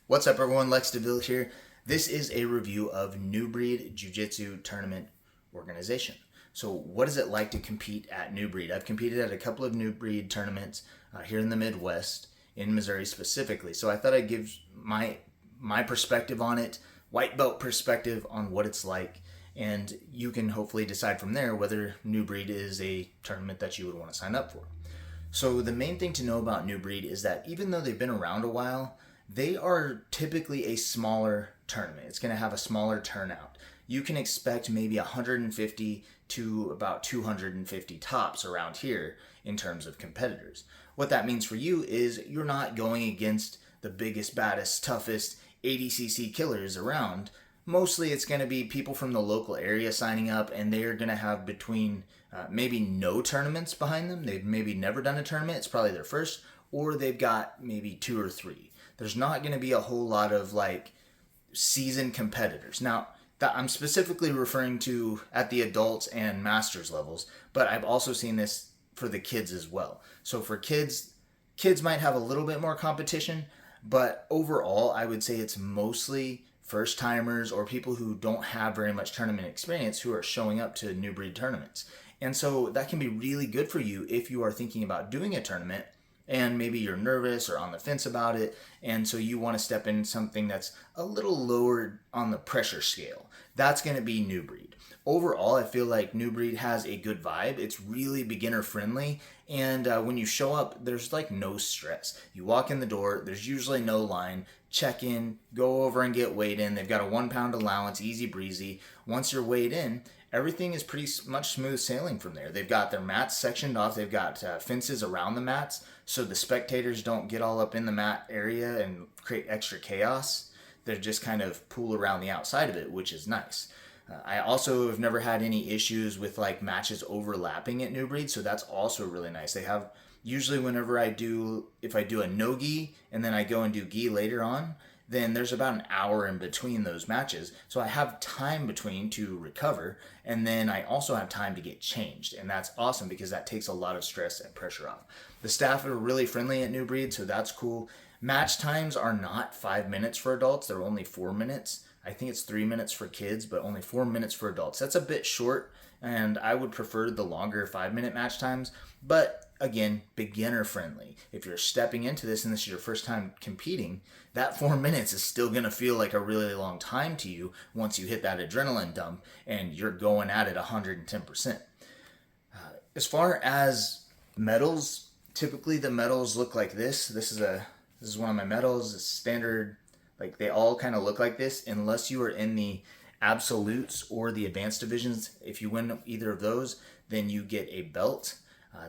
What's up, everyone? Lex DeVille here. This is a review of Newbreed Jiu Jitsu Tournament Organization. So what is it like to compete at Newbreed? I've competed at a couple of Newbreed tournaments here in the Midwest, in Missouri specifically. So I thought I'd give my perspective on it, white belt perspective on what it's like, and you can hopefully decide from there whether Newbreed is a tournament that you would want to sign up for. So the main thing to know about Newbreed is that even though they've been around a while, they are typically a smaller tournament. It's going to have a smaller turnout. You can expect maybe 150 to about 250 tops around here in terms of competitors. What that means for you is you're not going against the biggest, baddest, toughest 80cc killers around. Mostly it's going to be people from the local area signing up, and they're going to have between maybe no tournaments behind them. They've maybe never done a tournament. It's probably their first, or they've got maybe 2 or 3. There's not going to be a whole lot of like seasoned competitors. Now, that I'm specifically referring to at the adults and masters levels, but I've also seen this for the kids as well. So for kids might have a little bit more competition, but overall, I would say it's mostly first timers or people who don't have very much tournament experience who are showing up to Newbreed tournaments. And so that can be really good for you if you are thinking about doing a tournament and maybe you're nervous or on the fence about it, and so you want to step in something that's a little lower on the pressure scale. That's going to be Newbreed. Overall, I feel like Newbreed has a good vibe. It's really beginner friendly, and when you show up, there's like no stress. You walk in the door, there's usually no line. Check in, go over and get weighed in. They've got a 1 pound allowance, easy breezy. Once you're weighed in, everything is pretty much smooth sailing from there. They've got their mats sectioned off. They've got fences around the mats so the spectators don't get all up in the mat area and create extra chaos. They just kind of pool around the outside of it, which is nice. I also have never had any issues with like matches overlapping at Newbreed, so that's also really nice. They have, usually whenever if I do a no gi and then I go and do gi later on, then there's about an hour in between those matches. So I have time between to recover, and then I also have time to get changed. And that's awesome because that takes a lot of stress and pressure off. The staff are really friendly at Newbreed, so that's cool. Match times are not 5 minutes for adults. They're only 4 minutes. I think it's 3 minutes for kids, but only 4 minutes for adults. That's a bit short, and I would prefer the longer 5-minute match times. But again, beginner friendly. If you're stepping into this and this is your first time competing, that 4 minutes is still going to feel like a really long time to you once you hit that adrenaline dump and you're going at it 110%. As far as medals, typically the medals look like this. This is one of my medals. It's standard, like they all kind of look like this unless you are in the absolutes or the advanced divisions. If you win either of those, then you get a belt.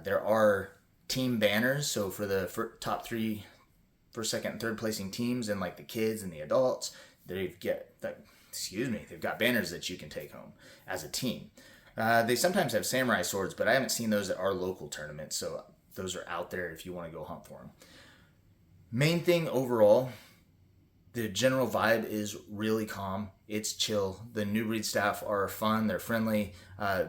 There are team banners, so for the top 3, first, second, and third placing teams, and like the kids and the adults, they've got banners that you can take home as a team. They sometimes have samurai swords, but I haven't seen those at our local tournaments, so those are out there if you want to go hunt for them. Main thing overall, the general vibe is really calm. It's chill. The Newbreed staff are fun. They're friendly.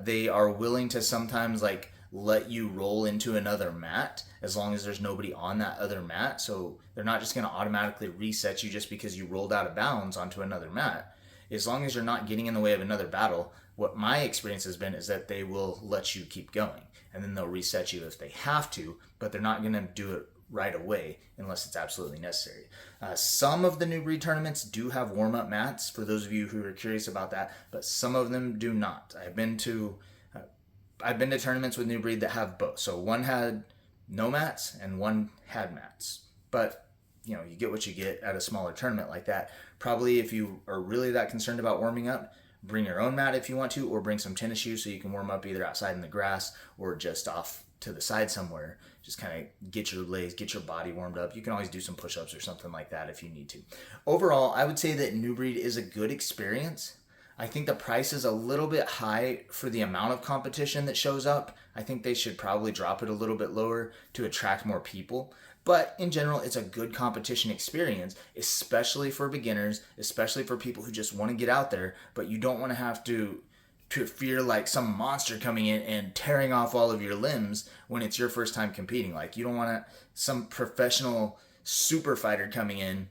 They are willing to sometimes like let you roll into another mat as long as there's nobody on that other mat. So they're not just going to automatically reset you just because you rolled out of bounds onto another mat. As long as you're not getting in the way of another battle, what my experience has been is that they will let you keep going, and then they'll reset you if they have to, but they're not going to do it right away unless it's absolutely necessary. Some of the Newbreed tournaments do have warm-up mats for those of you who are curious about that, but some of them do not. I've been to tournaments with Newbreed that have both. So one had no mats and one had mats. But you get what you get at a smaller tournament like that. Probably if you are really that concerned about warming up, bring your own mat if you want to, or bring some tennis shoes so you can warm up either outside in the grass or just off to the side somewhere. Just kind of get your legs, get your body warmed up. You can always do some push-ups or something like that if you need to. Overall, I would say that Newbreed is a good experience. I think the price is a little bit high for the amount of competition that shows up. I think they should probably drop it a little bit lower to attract more people. But in general, it's a good competition experience, especially for beginners, especially for people who just want to get out there, but you don't want to have to fear like some monster coming in and tearing off all of your limbs when it's your first time competing. Like you don't want some professional super fighter coming in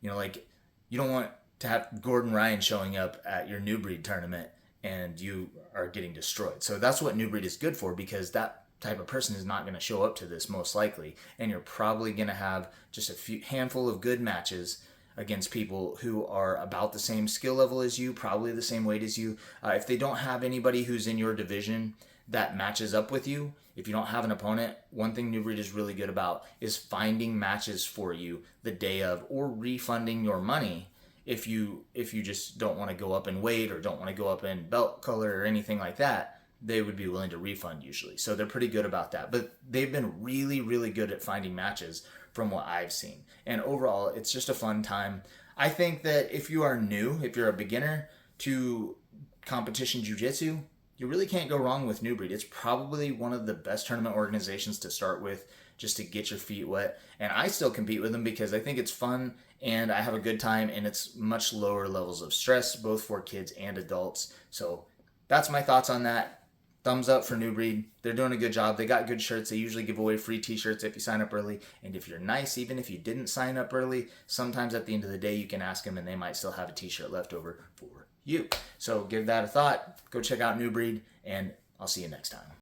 You know, like, you don't want to have Gordon Ryan showing up at your Newbreed tournament and you are getting destroyed. So that's what Newbreed is good for, because that type of person is not going to show up to this most likely, and you're probably going to have just a handful of good matches against people who are about the same skill level as you, probably the same weight as you. If they don't have anybody who's in your division that matches up with you, if you don't have an opponent, one thing Newbreed is really good about is finding matches for you the day of, or refunding your money if you just don't want to go up in weight or don't want to go up in belt color or anything like that. They would be willing to refund usually. So they're pretty good about that. But they've been really, really good at finding matches from what I've seen. And overall, it's just a fun time. I think that if you are new, if you're a beginner to competition jiu-jitsu, you really can't go wrong with Newbreed. It's probably one of the best tournament organizations to start with, just to get your feet wet. And I still compete with them because I think it's fun and I have a good time, and it's much lower levels of stress, both for kids and adults. So that's my thoughts on that. Thumbs up for Newbreed. They're doing a good job. They got good shirts. They usually give away free t-shirts if you sign up early. And if you're nice, even if you didn't sign up early, sometimes at the end of the day, you can ask them and they might still have a t-shirt left over for you. So give that a thought. Go check out Newbreed, and I'll see you next time.